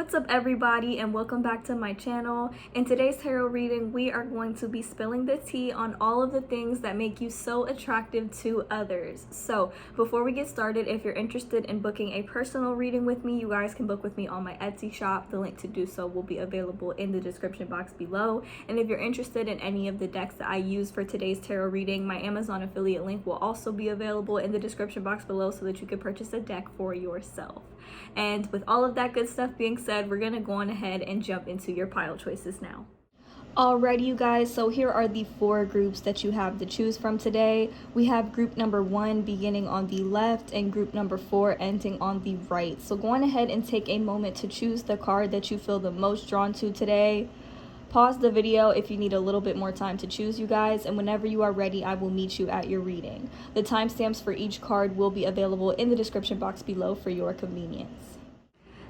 What's up everybody, and welcome back to my channel. In today's tarot reading, we are going to be spilling the tea on all of the things that make you so attractive to others. So before we get started, if you're interested in booking a personal reading with me, you guys can book with me on my Etsy shop. The link to do so will be available in the description box below. And if you're interested in any of the decks that I use for today's tarot reading, my Amazon affiliate link will also be available in the description box below so that you can purchase a deck for yourself. And with all of that good stuff being said, we're gonna go on ahead and jump into your pile choices now. Alrighty, you guys, so here are the 4 groups that you have to choose from today. We have group number 1 beginning on the left and group number 4 ending on the right. So go on ahead and take a moment to choose the card that you feel the most drawn to today. Pause the video if you need a little bit more time to choose, you guys, and whenever you are ready, I will meet you at your reading. The timestamps for each card will be available in the description box below for your convenience.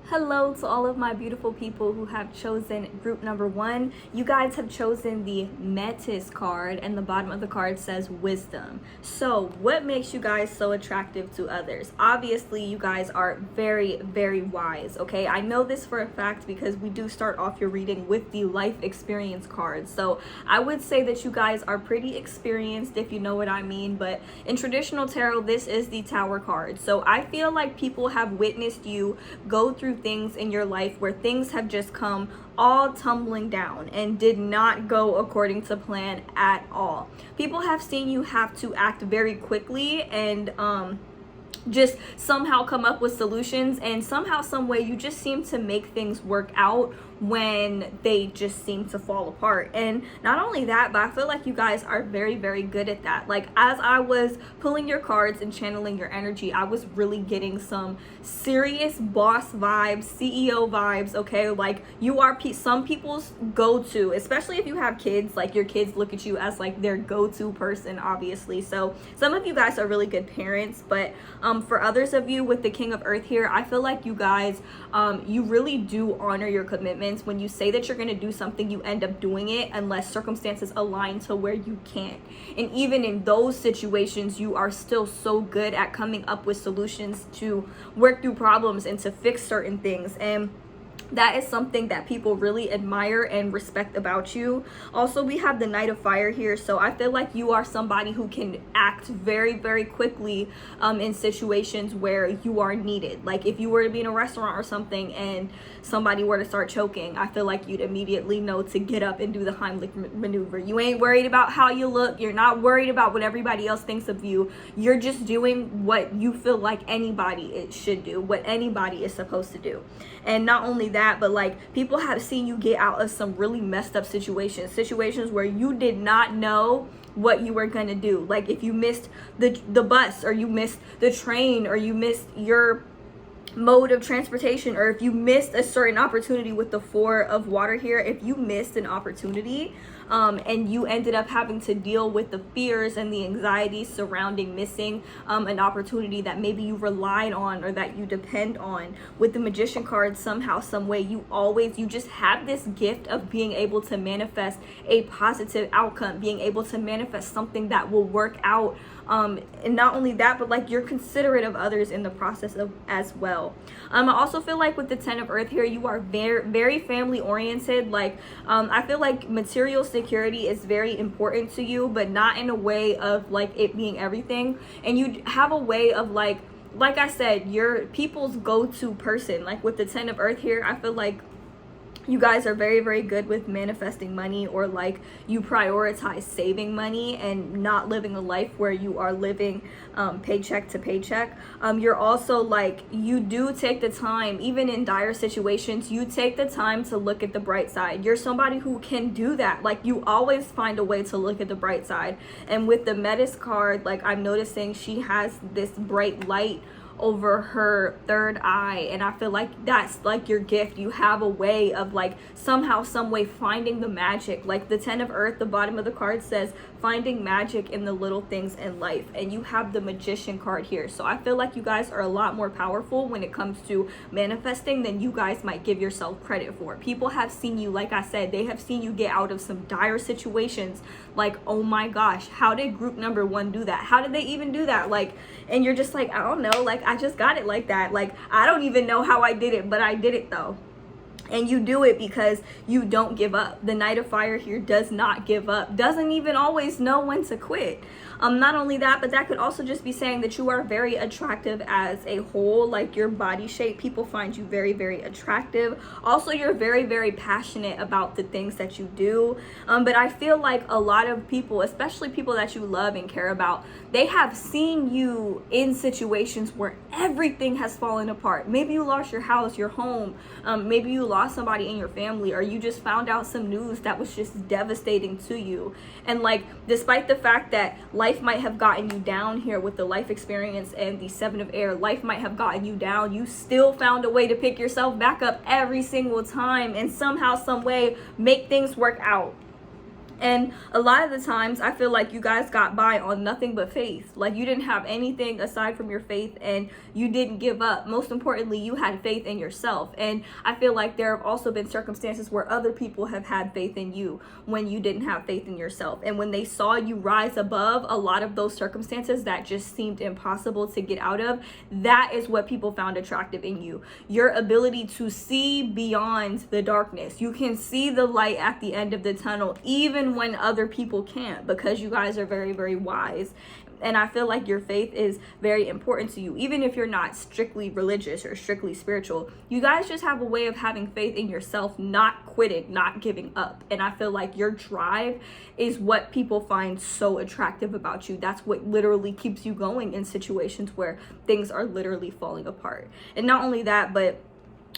Hello to all of my beautiful people who have chosen group number 1. You guys have chosen the Metis card, and the bottom of the card says wisdom. So what makes you guys so attractive to others? Obviously, you guys are very, very wise, okay? I know this for a fact because we do start off your reading with the life experience card. So I would say that you guys are pretty experienced, if you know what I mean, but in traditional tarot, this is the Tower card. So I feel like people have witnessed you go through things in your life where things have just come all tumbling down and did not go according to plan at all. People have seen you have to act very quickly and just somehow come up with solutions, and somehow, some way, you just seem to make things work out when they just seem to fall apart. And not only that, but I feel like you guys are very, very good at that. Like, as I was pulling your cards and channeling your energy, I was really getting some serious boss vibes, CEO vibes, okay? Like, you are some people's go-to, especially if you have kids. Like, your kids look at you as like their go-to person, obviously. So some of you guys are really good parents, but for others of you with the King of Earth here, I feel like you guys, you really do honor your commitments. When you say that you're going to do something, you end up doing it unless circumstances align to where you can't. And even in those situations, you are still so good at coming up with solutions to work through problems and to fix certain things. And that is something that people really admire and respect about you. Also, we have the Knight of Fire here, so I feel like you are somebody who can act very, very quickly in situations where you are needed. Like, if you were to be in a restaurant or something and somebody were to start choking, I feel like you'd immediately know to get up and do the Heimlich maneuver. You ain't worried about how you look. You're not worried about what everybody else thinks of you. You're just doing what you feel like anybody should do, what anybody is supposed to do. And not only that, but like, people have seen you get out of some really messed up situations where you did not know what you were gonna do. Like, if you missed the bus, or you missed the train, or you missed your mode of transportation, or if you missed a certain opportunity with the 4 of water here, if you missed an opportunity and you ended up having to deal with the fears and the anxiety surrounding missing an opportunity that maybe you relied on or that you depend on, with the Magician card, somehow, some way, you just have this gift of being able to manifest a positive outcome, being able to manifest something that will work out. And not only that, but like, you're considerate of others in the process as well. I also feel like with the 10 of Earth here, you are very, very family oriented. Like, I feel like material security is very important to you, but not in a way of like it being everything. And you have a way of like I said, you're people's go-to person. Like, with the 10 of Earth here, I feel like you guys are very, very good with manifesting money, or like, you prioritize saving money and not living a life where you are living paycheck to paycheck. You're also like, you do take the time, even in dire situations, you take the time to look at the bright side. You're somebody who can do that. Like, you always find a way to look at the bright side. And with the Metis card, like, I'm noticing she has this bright light over her third eye, and I feel like that's like your gift. You have a way of like, somehow, some way, finding the magic. Like, the 10 of Earth, the bottom of the card says finding magic in the little things in life, and you have the Magician card here. So I feel like you guys are a lot more powerful when it comes to manifesting than you guys might give yourself credit for. People have seen you, like I said, they have seen you get out of some dire situations. Like, oh my gosh, how did group number 1 do that? How did they even do that? Like, and you're just like, I don't know, like, I just got it like that. Like, I don't even know how I did it, but I did it though. And you do it because you don't give up. The Knight of Fire here does not give up, doesn't even always know when to quit. Not only that, but that could also just be saying that you are very attractive as a whole, like your body shape. People find you very, very attractive. Also, you're very, very passionate about the things that you do. But I feel like a lot of people, especially people that you love and care about, they have seen you in situations where everything has fallen apart. Maybe you lost your house, your home, maybe you lost somebody in your family, or you just found out some news that was just devastating to you. And like, despite the fact that life might have gotten you down here with the life experience and the Seven of Air, life might have gotten you down, you still found a way to pick yourself back up every single time and somehow, some way make things work out. And a lot of the times I feel like you guys got by on nothing but faith. Like, you didn't have anything aside from your faith, and you didn't give up. Most importantly, you had faith in yourself. And I feel like there have also been circumstances where other people have had faith in you when you didn't have faith in yourself. And when they saw you rise above a lot of those circumstances that just seemed impossible to get out of, that is what people found attractive in you. Your ability to see beyond the darkness. You can see the light at the end of the tunnel, even when other people can't, because you guys are very, very wise. And I feel like your faith is very important to you. Even if you're not strictly religious or strictly spiritual, you guys just have a way of having faith in yourself, not quitting, not giving up. And I feel like your drive is what people find so attractive about you. That's what literally keeps you going in situations where things are literally falling apart. And not only that, but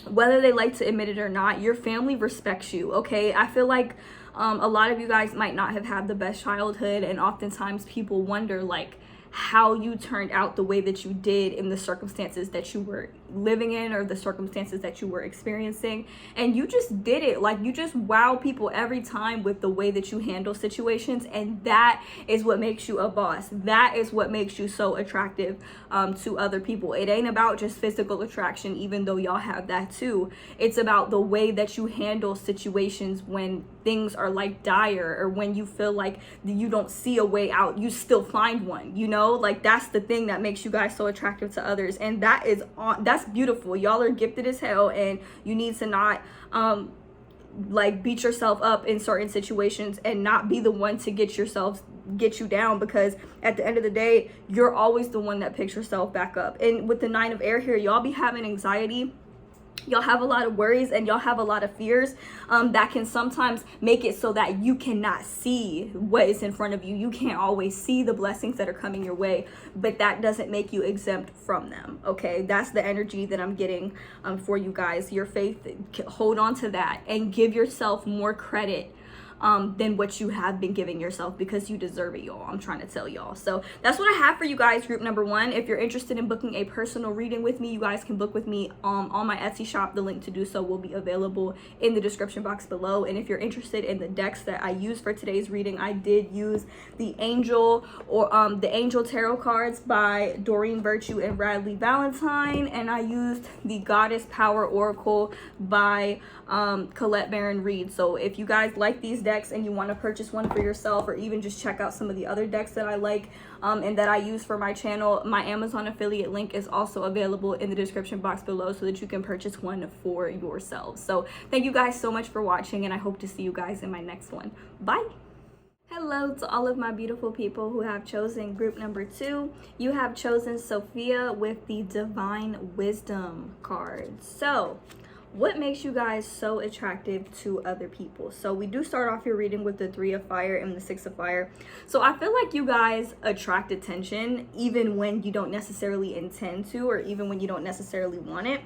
whether they like to admit it or not, your family respects you, okay? I feel like a lot of you guys might not have had the best childhood, and oftentimes people wonder like how you turned out the way that you did in the circumstances that you were living in or the circumstances that you were experiencing. And you just did it. Like, you just wow people every time with the way that you handle situations, and that is what makes you a boss. That is what makes you so attractive to other people. It ain't about just physical attraction, even though y'all have that too. It's about the way that you handle situations when things are like dire, or when you feel like you don't see a way out, you still find one, you know? Like, that's the thing that makes you guys so attractive to others. And that's beautiful. Y'all are gifted as hell, and you need to not like beat yourself up in certain situations and not be the one to get you down, because at the end of the day, you're always the one that picks yourself back up. And with the Nine of Air here, y'all be having anxiety, y'all have a lot of worries, and y'all have a lot of fears that can sometimes make it so that you cannot see what is in front of you. You can't always see the blessings that are coming your way, but that doesn't make you exempt from them, okay? That's the energy that I'm getting for you guys. Your faith, hold on to that and give yourself more credit than what you have been giving yourself, because you deserve it, y'all. I'm trying to tell y'all. So that's what I have for you guys, group number one. If you're interested in booking a personal reading with me, you guys can book with me on my Etsy shop. The link to do so will be available in the description box below. And if you're interested in the decks that I used for today's reading, I did use the Angel Tarot cards by Doreen Virtue and Bradley Valentine, and I used the Goddess Power Oracle by Colette Baron Reed. So if you guys like these decks and you want to purchase one for yourself, or even just check out some of the other decks that I like and that I use for my channel, my Amazon affiliate link is also available in the description box below, so that you can purchase one for yourselves. So thank you guys so much for watching, and I hope to see you guys in my next one. Bye. Hello to all of my beautiful people who have chosen group number 2. You have chosen Sophia with the Divine Wisdom card. So what makes you guys so attractive to other people? So we do start off your reading with the 3 of Fire and the 6 of Fire. So I feel like you guys attract attention even when you don't necessarily intend to, or even when you don't necessarily want it.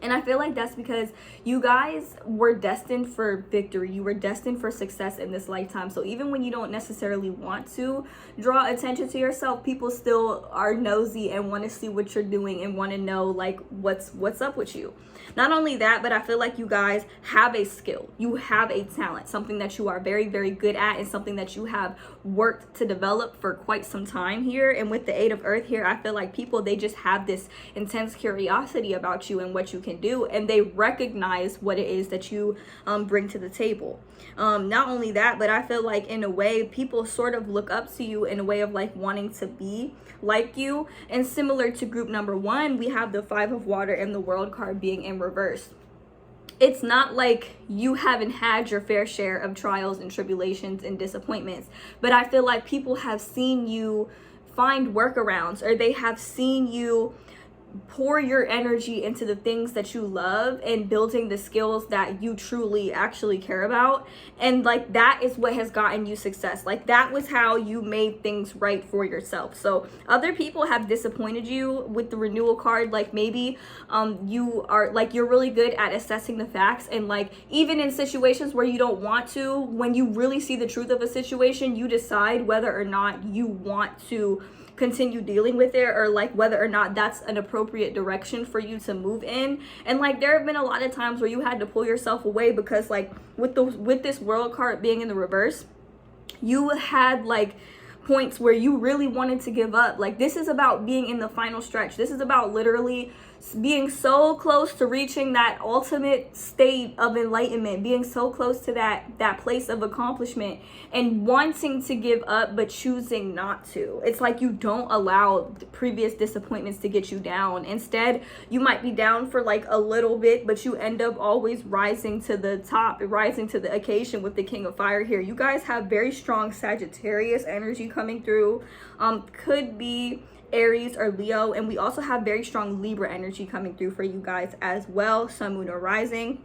And I feel like that's because you guys were destined for victory. You were destined for success in this lifetime. So even when you don't necessarily want to draw attention to yourself, people still are nosy and want to see what you're doing and want to know like what's up with you. Not only that, but I feel like you guys have a skill. You have a talent, something that you are very, very good at, and something that you have worked to develop for quite some time here. And with the 8 of Earth here, I feel like people, they just have this intense curiosity about you and what you can do, and they recognize what it is that you bring to the table. Not only that, but I feel like in a way people sort of look up to you in a way of like wanting to be like you. And similar to group number 1, we have the 5 of Water and the World card being in reverse. it's not like you haven't had your fair share of trials and tribulations and disappointments, but I feel like people have seen you find workarounds, or they have seen you pour your energy into the things that you love and building the skills that you truly actually care about. And like, that is what has gotten you success. Like, that was how you made things right for yourself. So other people have disappointed you with the renewal card. Like, maybe you are like, you're really good at assessing the facts, and like, even in situations where you don't want to, when you really see the truth of a situation, you decide whether or not you want to continue dealing with it, or like whether or not that's an appropriate direction for you to move in. And like, there have been a lot of times where you had to pull yourself away because like with this world card being in the reverse, you had like points where you really wanted to give up. Like, this is about being in the final stretch. This is about literally being so close to reaching that ultimate state of enlightenment, being so close to that place of accomplishment, and wanting to give up but choosing not to. It's like you don't allow the previous disappointments to get you down. Instead, you might be down for like a little bit, but you end up always rising to the top, rising to the occasion with the King of Fire here. You guys have very strong Sagittarius energy coming through. Could be Aries or Leo, and we also have very strong Libra energy coming through for you guys as well, Sun, Moon, or Rising.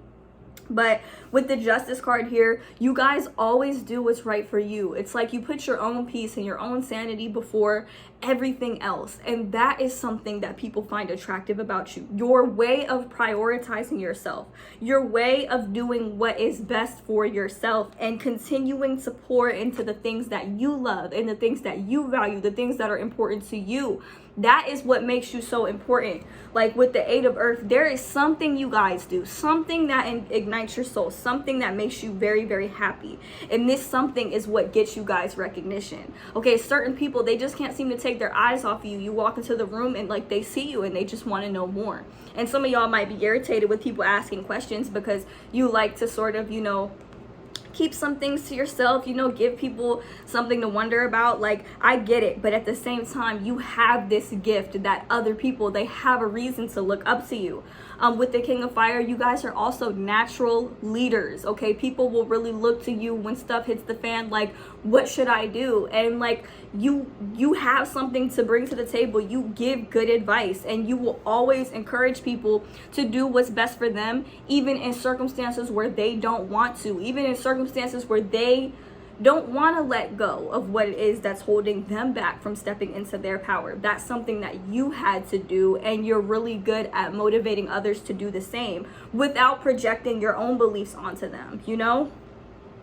But with the Justice card here, you guys always do what's right for you. It's like you put your own peace and your own sanity before everything else. And that is something that people find attractive about you. Your way of prioritizing yourself, your way of doing what is best for yourself, and continuing to pour into the things that you love and the things that you value, the things that are important to you. That is what makes you so important. Like with the Eight of Earth, there is something you guys do, something that ignites your soul, something that makes you very, very happy. And this something is what gets you guys recognition. Okay, certain people, they just can't seem to take their eyes off you. You walk into the room and like, they see you and they just want to know more. And some of y'all might be irritated with people asking questions because you like to sort of, you know, keep some things to yourself, you know, give people something to wonder about. Like, I get it, but at the same time, you have this gift that other people, they have a reason to look up to you. With the King of Fire, you guys are also natural leaders, okay? People will really look to you when stuff hits the fan, like, what should I do? And like, you have something to bring to the table. You give good advice, and you will always encourage people to do what's best for them, even in circumstances where they don't want to, even in circumstances where they don't want to let go of what it is that's holding them back from stepping into their power. That's something that you had to do, and you're really good at motivating others to do the same without projecting your own beliefs onto them, you know?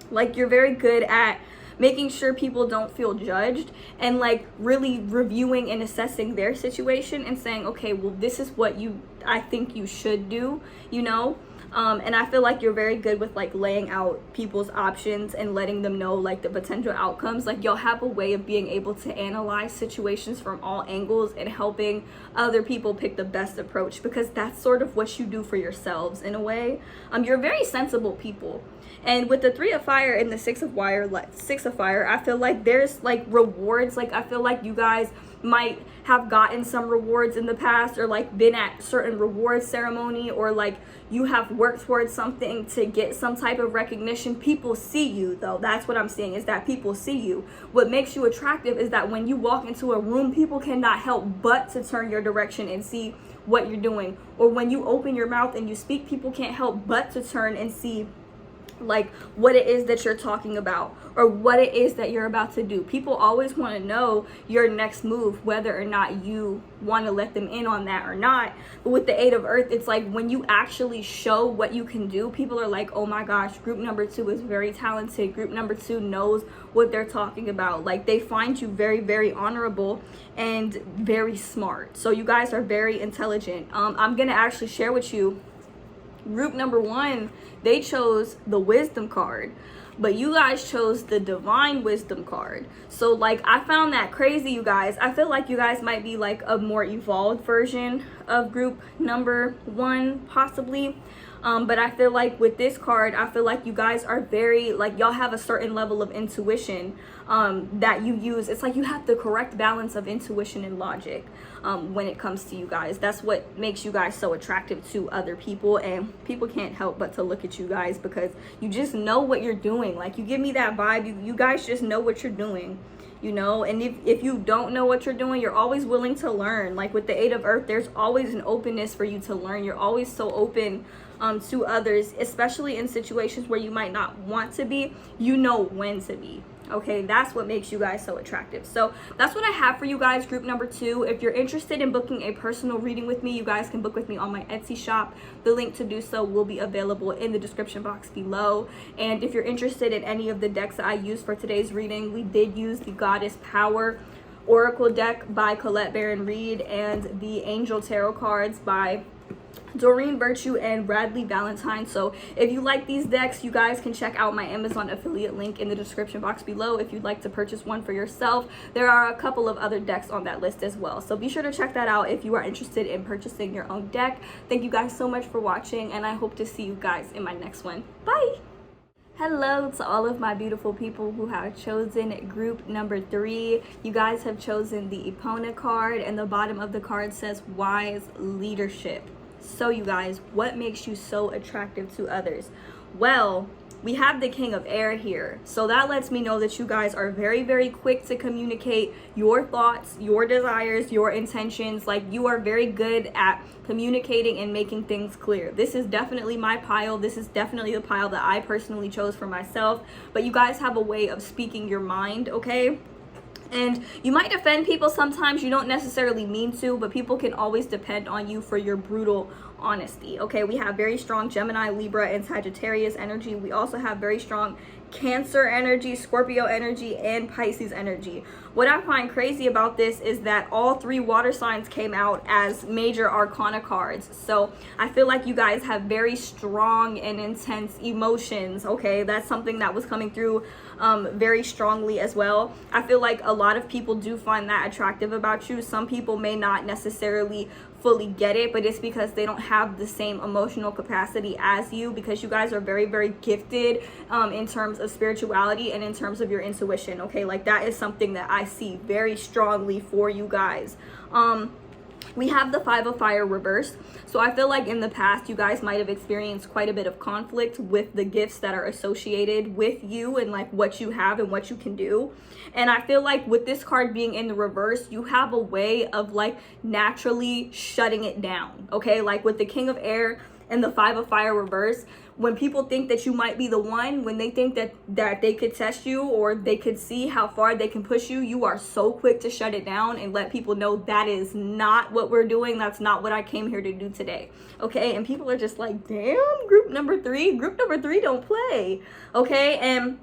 Like, you're very good at making sure people don't feel judged, and like really reviewing and assessing their situation and saying, okay, well, this is what I think you should do, you know? And I feel like you're very good with like laying out people's options and letting them know like the potential outcomes. Like, you'll have a way of being able to analyze situations from all angles and helping other people pick the best approach, because that's sort of what you do for yourselves in a way. You're very sensible people. And with the Three of Fire and the Six of Fire, I feel like there's like rewards. Like, I feel like you guys might have gotten some rewards in the past, or like been at certain reward ceremony, or like you have worked towards something to get some type of recognition. People see you though. That's what I'm saying, is that people see you. What makes you attractive is that when you walk into a room, people cannot help but to turn your direction and see what you're doing. Or when you open your mouth and you speak, people can't help but to turn and see like what it is that you're talking about, or what it is that you're about to do. People always want to know your next move, whether or not you want to let them in on that or not. But with the Eight of Earth, it's like when you actually show what you can do, people are like, oh my gosh, group number 2 is very talented. Group number 2 knows what they're talking about. Like, they find you very, very honorable and very smart. So you guys are very intelligent. I'm gonna actually share with you, group number 1, they chose the Wisdom card, but you guys chose the Divine Wisdom card. So like, I found that crazy, you guys. I feel like you guys might be like a more evolved version of group number 1, possibly. But I feel like with this card, I feel like you guys are very, like, y'all have a certain level of intuition that you use. It's like you have the correct balance of intuition and logic when it comes to you guys. That's what makes you guys so attractive to other people, and people can't help but to look at you guys because you just know what you're doing. Like, you give me that vibe. You guys just know what you're doing, you know. And if you don't know what you're doing, you're always willing to learn. Like with the Eight of Earth, there's always an openness for you to learn. You're always so open to others, especially in situations where you might not want to be. You know when to be. Okay, that's what makes you guys so attractive. So that's what I have for you guys, group number 2. If you're interested in booking a personal reading with me, you guys can book with me on my Etsy shop. The link to do so will be available in the description box below. And if you're interested in any of the decks that I used for today's reading, we did use the Goddess Power Oracle deck by Colette Baron Reed and the Angel Tarot cards by Doreen Virtue and Bradley Valentine. So if you like these decks, you guys can check out my Amazon affiliate link in the description box below if you'd like to purchase one for yourself. There are a couple of other decks on that list as well, so be sure to check that out if you are interested in purchasing your own deck. Thank you guys so much for watching, and I hope to see you guys in my next one. Bye. Hello to all of my beautiful people who have chosen group number 3. You guys have chosen the Epona card, and the bottom of the card says Wise Leadership. So you guys, what makes you so attractive to others? Well, we have the King of Air here. So that lets me know that you guys are very, very quick to communicate your thoughts, your desires, your intentions. Like, you are very good at communicating and making things clear. This is definitely my pile. This is definitely the pile that I personally chose for myself. But you guys have a way of speaking your mind, okay? And you might offend people sometimes. You don't necessarily mean to, but people can always depend on you for your brutal honesty. Okay, we have very strong Gemini, Libra, and Sagittarius energy. We also have very strong Cancer energy, Scorpio energy, and Pisces energy. What I find crazy about this is that all 3 water signs came out as major arcana cards. So I feel like you guys have very strong and intense emotions. Okay, that's something that was coming through very strongly as well. I feel like a lot of people do find that attractive about you. Some people may not necessarily fully get it, but it's because they don't have the same emotional capacity as you, because you guys are very, very gifted in terms of spirituality and in terms of your intuition. Okay, like that is something that I see very strongly for you guys. We have the Five of Fire reversed. So I feel like in the past, you guys might have experienced quite a bit of conflict with the gifts that are associated with you and like what you have and what you can do. And I feel like with this card being in the reverse, you have a way of like naturally shutting it down. Okay, like with the King of Air and the Five of Fire reverse, when people think that you might be the one, when they think that they could test you or they could see how far they can push you, you are so quick to shut it down and let people know that is not what we're doing. That's not what I came here to do today. Okay, and people are just like, damn, group number 3 don't play. Okay, and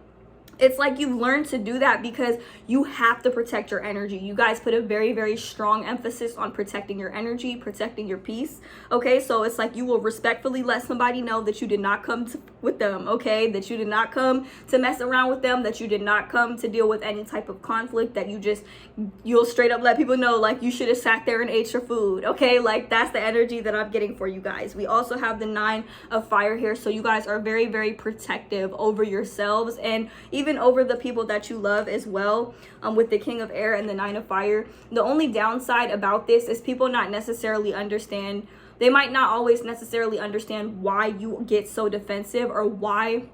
it's like you've learned to do that because you have to protect your energy. You guys put a very, very strong emphasis on protecting your energy, protecting your peace. Okay, so it's like you will respectfully let somebody know that you did not come with them, okay? That you did not come to mess around with them, that you did not come to deal with any type of conflict, that you'll straight up let people know like you should have sat there and ate your food, okay? Like that's the energy that I'm getting for you guys. We also have the Nine of Fire here, so you guys are very, very protective over yourselves and even over the people that you love as well, with the King of Air and the Nine of Fire. The only downside about this is people not necessarily understand. They might not always necessarily understand why you get so defensive or why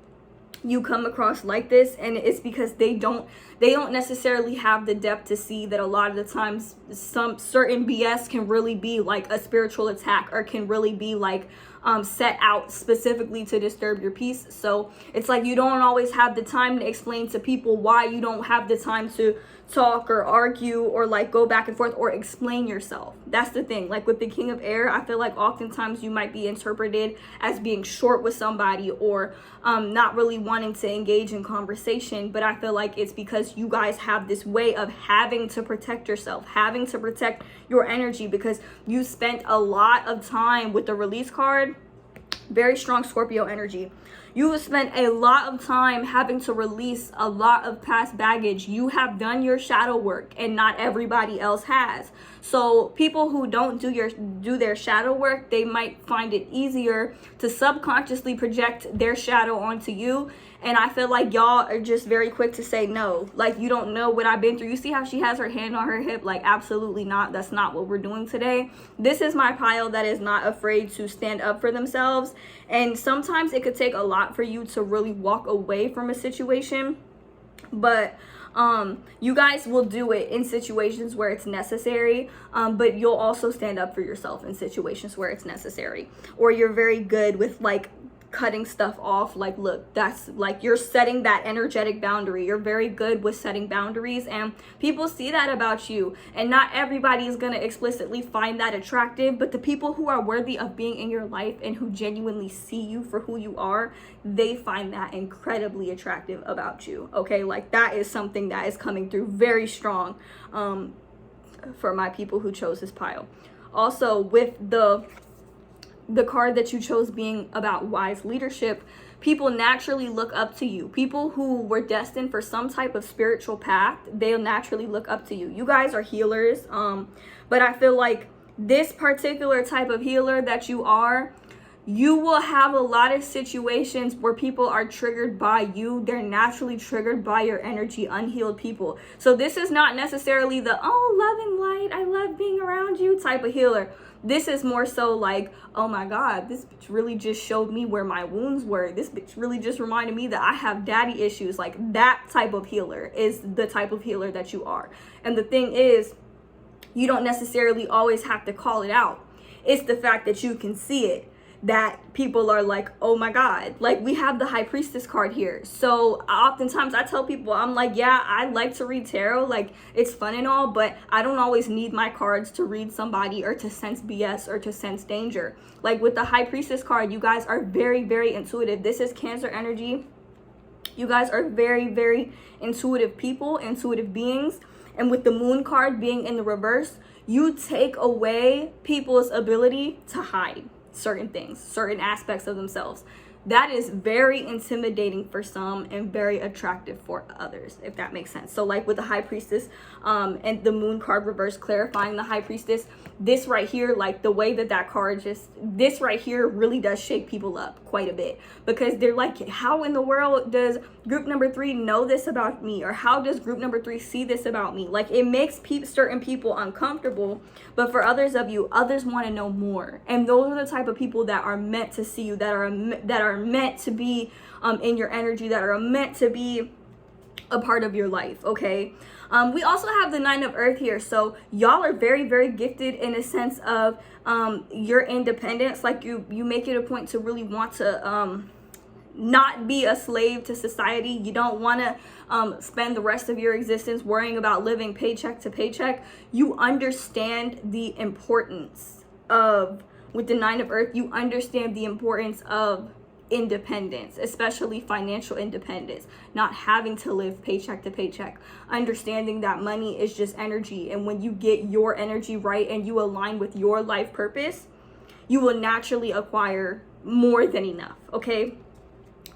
you come across like this, and it's because they don't necessarily have the depth to see that a lot of the times some certain BS can really be like a spiritual attack or can really be like set out specifically to disturb your peace. So it's like you don't always have the time to explain to people why you don't have the time to talk or argue or like go back and forth or explain yourself. That's the thing. Like with the King of Air, I feel like oftentimes you might be interpreted as being short with somebody or not really wanting to engage in conversation, but I feel like it's because you guys have this way of having to protect yourself, having to protect your energy, because you spent a lot of time with the Release card, very strong Scorpio energy. You have spent a lot of time having to release a lot of past baggage. You have done your shadow work and not everybody else has. So people who don't do their shadow work, they might find it easier to subconsciously project their shadow onto you. And I feel like y'all are just very quick to say no. Like, you don't know what I've been through. You see how she has her hand on her hip? Like, absolutely not. That's not what we're doing today. This is my pile that is not afraid to stand up for themselves. And sometimes it could take a lot for you to really walk away from a situation. But you guys will do it in situations where it's necessary, but you'll also stand up for yourself in situations where it's necessary. Or you're very good with like cutting stuff off. Like, look, that's like, you're setting that energetic boundary. You're very good with setting boundaries, and people see that about you. And not everybody is going to explicitly find that attractive, but the people who are worthy of being in your life and who genuinely see you for who you are, they find that incredibly attractive about you. Okay, like, that is something that is coming through very strong for my people who chose this pile. Also, with the card that you chose being about wise leadership, people naturally look up to you. People who were destined for some type of spiritual path, they'll naturally look up to you. You guys are healers, but I feel like this particular type of healer that you are, you will have a lot of situations where people are triggered by you. They're naturally triggered by your energy, unhealed people. So this is not necessarily the, oh, love and light, I love being around you type of healer. This is more so like, oh my God, this bitch really just showed me where my wounds were. This bitch really just reminded me that I have daddy issues. Like, that type of healer is the type of healer that you are. And the thing is, you don't necessarily always have to call it out. It's the fact that you can see it, that people are like, oh my God. Like, we have the High Priestess card here. So oftentimes I tell people, I'm like, yeah, I like to read tarot. Like, it's fun and all, but I don't always need my cards to read somebody or to sense BS or to sense danger. Like, with the High Priestess card, you guys are very, very intuitive. This is Cancer energy. You guys are very, very intuitive people, intuitive beings. And with the Moon card being in the reverse, you take away people's ability to hide certain things, certain aspects of themselves. That is very intimidating for some and very attractive for others, if that makes sense. So like with the High Priestess and the Moon card reverse clarifying the High Priestess, this right here, like the way that card just, this right here really does shake people up quite a bit, because they're like, how in the world does group number 3 know this about me? Or how does group number 3 see this about me? Like, it makes certain people uncomfortable, but for others of you, others want to know more. And those are the type of people that are meant to see you, that are meant to be in your energy, that are meant to be a part of your life. Okay, we also have the 9 of Earth here, so y'all are very, very gifted in a sense of your independence. Like, you make it a point to really want to not be a slave to society. You don't want to spend the rest of your existence worrying about living paycheck to paycheck. You understand the importance of, with the 9 of Earth, you understand the importance of independence, especially financial independence, not having to live paycheck to paycheck, understanding that money is just energy, and when you get your energy right and you align with your life purpose, you will naturally acquire more than enough. Okay,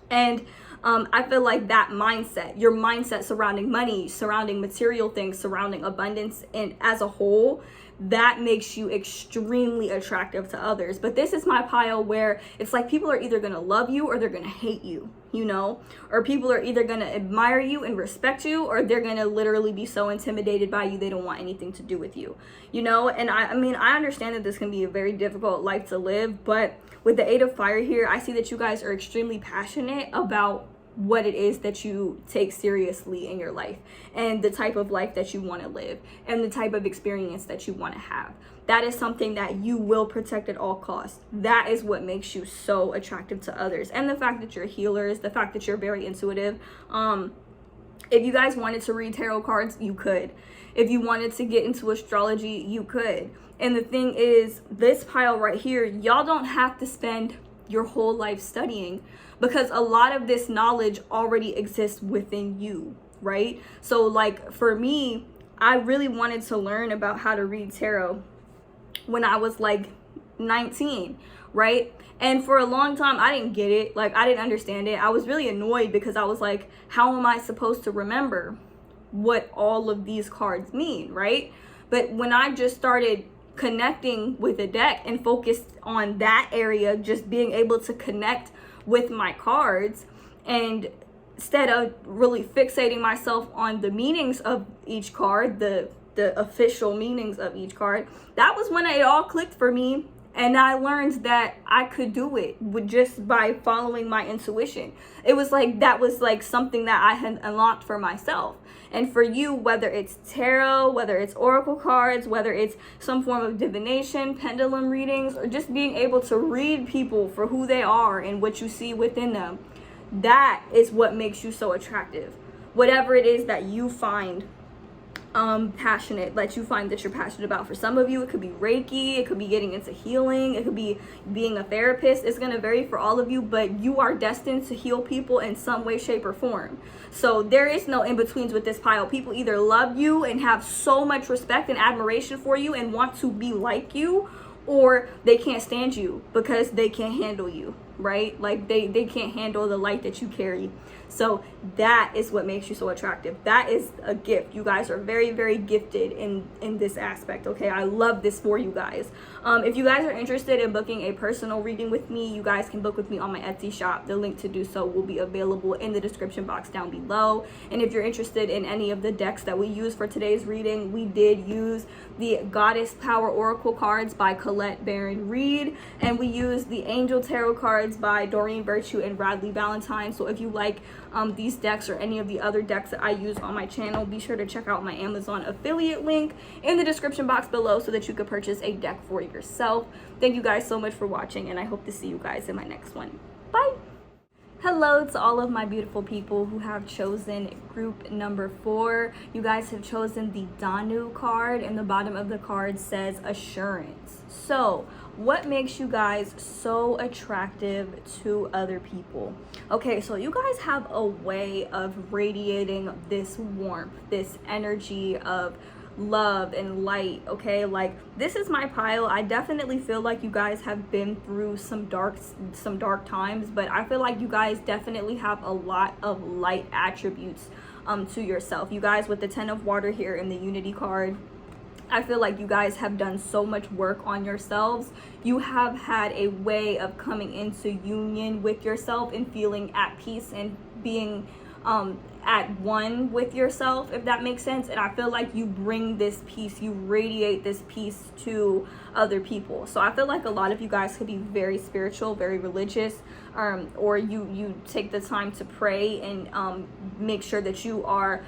and I feel like that mindset, your mindset surrounding money, surrounding material things, surrounding abundance, and as a whole, that makes you extremely attractive to others. But this is my pile where it's like people are either going to love you or they're going to hate you, you know, or people are either going to admire you and respect you, or they're going to literally be so intimidated by you they don't want anything to do with you, you know. And I mean, I understand that this can be a very difficult life to live, but with the 8 of Fire here, I see that you guys are extremely passionate about what it is that you take seriously in your life, and the type of life that you want to live, and the type of experience that you want to have. That is something that you will protect at all costs. That is what makes you so attractive to others. And the fact that you're healers, the fact that you're very intuitive. If you guys wanted to read tarot cards, you could. If you wanted to get into astrology, you could. And the thing is, this pile right here, y'all don't have to spend your whole life studying, because a lot of this knowledge already exists within you, right? So like for me, I really wanted to learn about how to read tarot when I was like 19, right? And for a long time, I didn't get it. Like, I didn't understand it. I was really annoyed because I was like, how am I supposed to remember what all of these cards mean, right? But when I just started connecting with a deck and focused on that area, just being able to connect with my cards, and instead of really fixating myself on the meanings of each card, the official meanings of each card, that was when it all clicked for me. And I learned that I could do it just by following my intuition. It was like, that was like something that I had unlocked for myself. And for you, whether it's tarot, whether it's oracle cards, whether it's some form of divination, pendulum readings, or just being able to read people for who they are and what you see within them, that is what makes you so attractive. Whatever it is that you find passionate, that you find that you're passionate about. For some of you, it could be Reiki, it could be getting into healing, it could be being a therapist. It's going to vary for all of you, but you are destined to heal people in some way, shape, or form. So there is no in-betweens with this pile. People either love you and have so much respect and admiration for you and want to be like you, or they can't stand you because they can't handle you, right? Like they can't handle the light that you carry. So that is what makes you so attractive. That is a gift. You guys are very, very gifted in this aspect, okay? I love this for you guys. If you guys are interested in booking a personal reading with me, you guys can book with me on my Etsy shop. The link to do so will be available in the description box down below. And if you're interested in any of the decks that we use for today's reading, we did use the Goddess Power Oracle cards by Colette Baron Reed, and we used the Angel Tarot cards by Doreen Virtue and Radley Valentine. So if you like these decks or any of the other decks that I use on my channel, be sure to check out my Amazon affiliate link in the description box below so that you could purchase a deck for yourself. Thank you guys so much for watching, and I hope to see you guys in my next one. Bye! Hello to all of my beautiful people who have chosen group number 4. You guys have chosen the Danu card, and the bottom of the card says assurance. So what makes you guys so attractive to other people? Okay, so you guys have a way of radiating this warmth, this energy of love and light, okay? Like, this is my pile. I definitely feel like you guys have been through some dark times, but I feel like you guys definitely have a lot of light attributes to yourself. You guys, with the 10 of water here in the unity card, I feel like you guys have done so much work on yourselves. You have had a way of coming into union with yourself and feeling at peace and being at one with yourself, if that makes sense. And I feel like you bring this peace, you radiate this peace to other people. So I feel like a lot of you guys could be very spiritual, very religious, or you take the time to pray and make sure that you are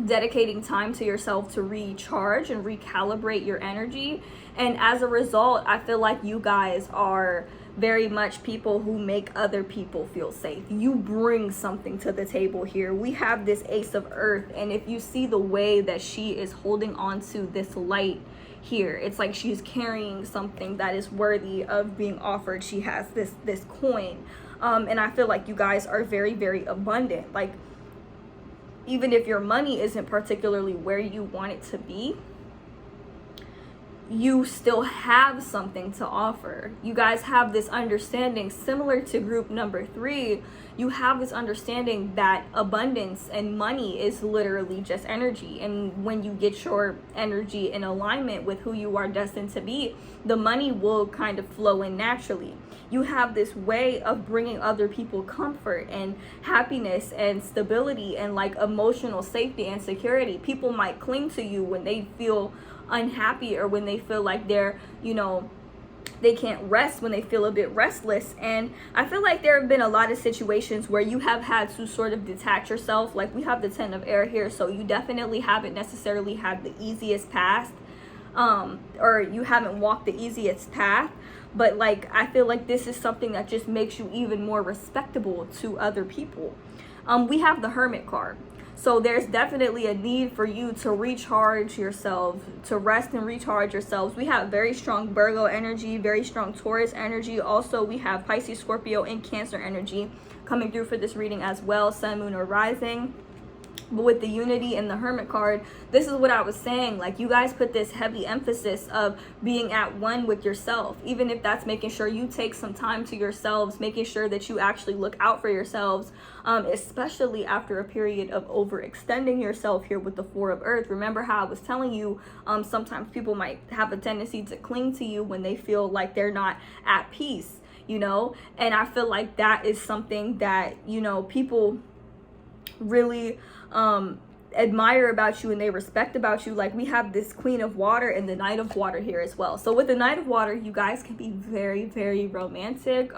dedicating time to yourself to recharge and recalibrate your energy. And as a result, I feel like you guys are very much people who make other people feel safe. You bring something to the table here. We have this Ace of Earth, and if you see the way that she is holding on to this light here, it's like she's carrying something that is worthy of being offered. She has this coin, and I feel like you guys are very, very abundant. Like, even if your money isn't particularly where you want it to be, you still have something to offer. You guys have this understanding, similar to group number 3. You have this understanding that abundance and money is literally just energy. And when you get your energy in alignment with who you are destined to be, the money will kind of flow in naturally. You have this way of bringing other people comfort and happiness and stability and like emotional safety and security. People might cling to you when they feel unhappy, or when they feel like they're, you know, they can't rest, when they feel a bit restless. And I feel like there have been a lot of situations where you have had to sort of detach yourself. Like, we have the 10 of air here, so you definitely haven't necessarily had the easiest path, or you haven't walked the easiest path. But like, I feel like this is something that just makes you even more respectable to other people. We have the Hermit card. So there's definitely a need for you to recharge yourself, to rest and recharge yourselves. We have very strong Virgo energy, very strong Taurus energy. Also, we have Pisces, Scorpio, and Cancer energy coming through for this reading as well, Sun, Moon, or Rising. But with the Unity and the Hermit card, this is what I was saying. Like, you guys put this heavy emphasis of being at one with yourself, even if that's making sure you take some time to yourselves, making sure that you actually look out for yourselves, especially after a period of overextending yourself here with the Four of Earth. Remember how I was telling you, sometimes people might have a tendency to cling to you when they feel like they're not at peace, you know? And I feel like that is something that, you know, people really admire about you and they respect about you. Like, we have this Queen of Water and the Knight of Water here as well. So with the Knight of Water, you guys can be very, very romantic,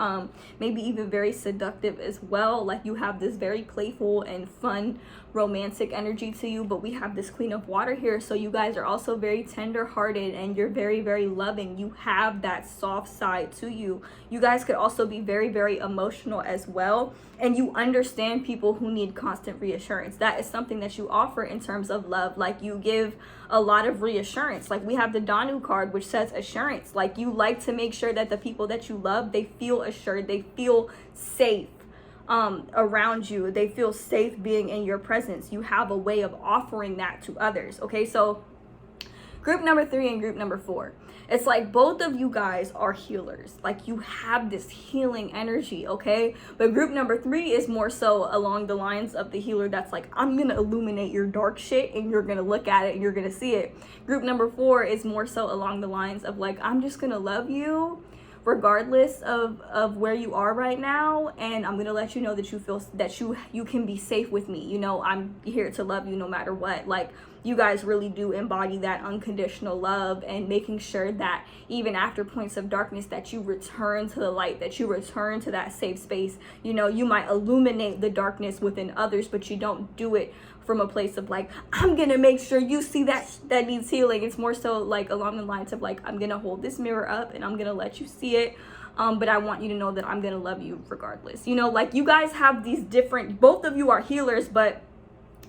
maybe even very seductive as well. Like, you have this very playful and fun romantic energy to you. But we have this Queen of Water here, so you guys are also very tender hearted and you're very, very loving. You have that soft side to you. You guys could also be very, very emotional as well, and you understand people who need constant reassurance. That is something that you offer in terms of love. Like, you give a lot of reassurance. Like, we have the Danu card, which says assurance. Like, you like to make sure that the people that you love, they feel assured, they feel safe around you, they feel safe being in your presence. You have a way of offering that to others. Okay, so group number 3 and group number 4, it's like both of you guys are healers. Like, you have this healing energy, okay? But group number 3 is more so along the lines of the healer that's like, I'm gonna illuminate your dark shit and you're gonna look at it and you're gonna see it. Group number 4 is more so along the lines of like, I'm just gonna love you regardless of where you are right now, and I'm gonna let you know that you feel that you can be safe with me. You know, I'm here to love you no matter what. Like, you guys really do embody that unconditional love, and making sure that even after points of darkness that you return to the light, that you return to that safe space. You know, you might illuminate the darkness within others, but you don't do it from a place of like, I'm gonna make sure you see that needs healing. It's more so like along the lines of like, I'm gonna hold this mirror up and I'm gonna let you see it, but I want you to know that I'm gonna love you regardless. You know, like, you guys have these different, both of you are healers, but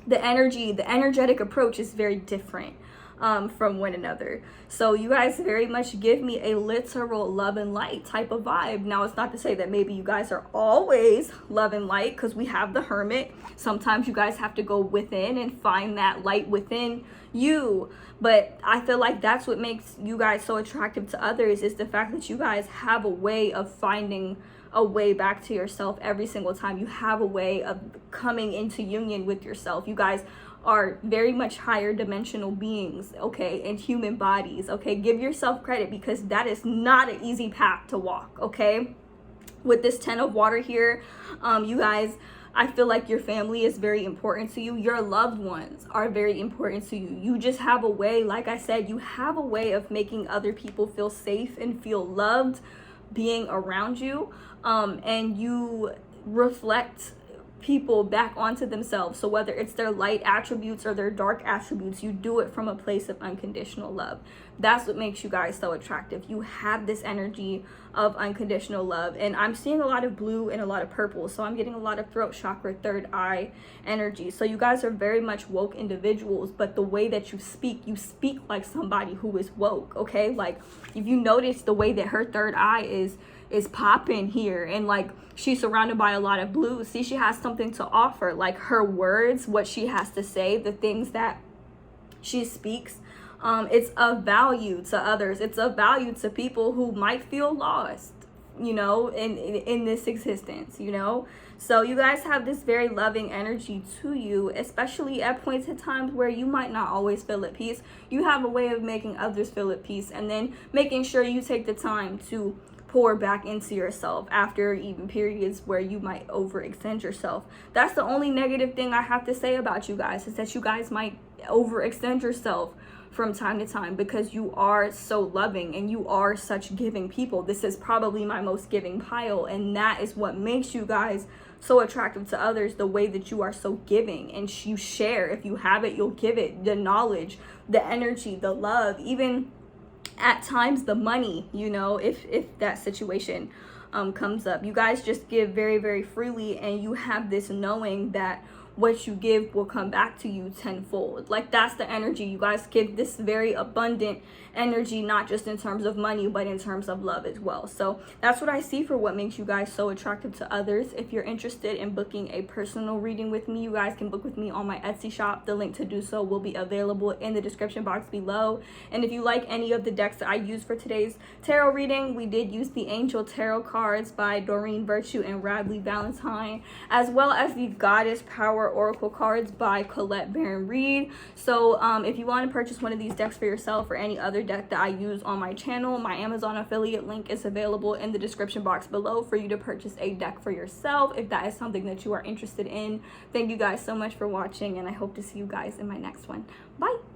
the energetic approach is very different from one another. So you guys very much give me a literal love and light type of vibe. Now, it's not to say that maybe you guys are always love and light, because we have the Hermit. Sometimes you guys have to go within and find that light within you. But I feel like that's what makes you guys so attractive to others, is the fact that you guys have a way of finding a way back to yourself every single time. You have a way of coming into union with yourself. You guys are very much higher dimensional beings, okay, in human bodies, okay? Give yourself credit, because that is not an easy path to walk, okay? With this 10 of Water here, you guys, I feel like your family is very important to you. Your loved ones are very important to you. You just have a way, like I said, you have a way of making other people feel safe and feel loved being around you, and you reflect people back onto themselves. So whether it's their light attributes or their dark attributes, you do it from a place of unconditional love. That's what makes you guys so attractive. You have this energy of unconditional love, and I'm seeing a lot of blue and a lot of purple, so I'm getting a lot of throat chakra, third eye energy. So you guys are very much woke individuals, but the way that you speak like somebody who is woke, okay? Like, if you notice the way that her third eye is popping here, and like, she's surrounded by a lot of blue. See, she has something to offer. Like, her words, what she has to say, the things that she speaks, it's of value to others. It's of value to people who might feel lost, you know, in this existence, you know. So you guys have this very loving energy to you, especially at points in times where you might not always feel at peace. You have a way of making others feel at peace, and then making sure you take the time to pour back into yourself after even periods where you might overextend yourself. That's the only negative thing I have to say about you guys, is that you guys might overextend yourself from time to time, because you are so loving and you are such giving people. This is probably my most giving pile, and that is what makes you guys so attractive to others, the way that you are so giving, and you share. If you have it, you'll give it. The knowledge, the energy, the love, even at times the money, you know, if that situation comes up. You guys just give very, very freely, and you have this knowing that what you give will come back to you tenfold. Like, that's the energy. You guys give this very abundant energy, not just in terms of money, but in terms of love as well. So that's what I see for what makes you guys so attractive to others. If you're interested in booking a personal reading with me, you guys can book with me on my Etsy shop. The link to do so will be available in the description box below. And if you like any of the decks that I used for today's tarot reading, we did use the Angel Tarot cards by Doreen Virtue and Radley Valentine, as well as the Goddess Power Oracle cards by Colette Baron Reed. So if you want to purchase one of these decks for yourself or any other deck that I use on my channel, my Amazon affiliate link is available in the description box below for you to purchase a deck for yourself if that is something that you are interested in. Thank you guys so much for watching, and I hope to see you guys in my next one. Bye.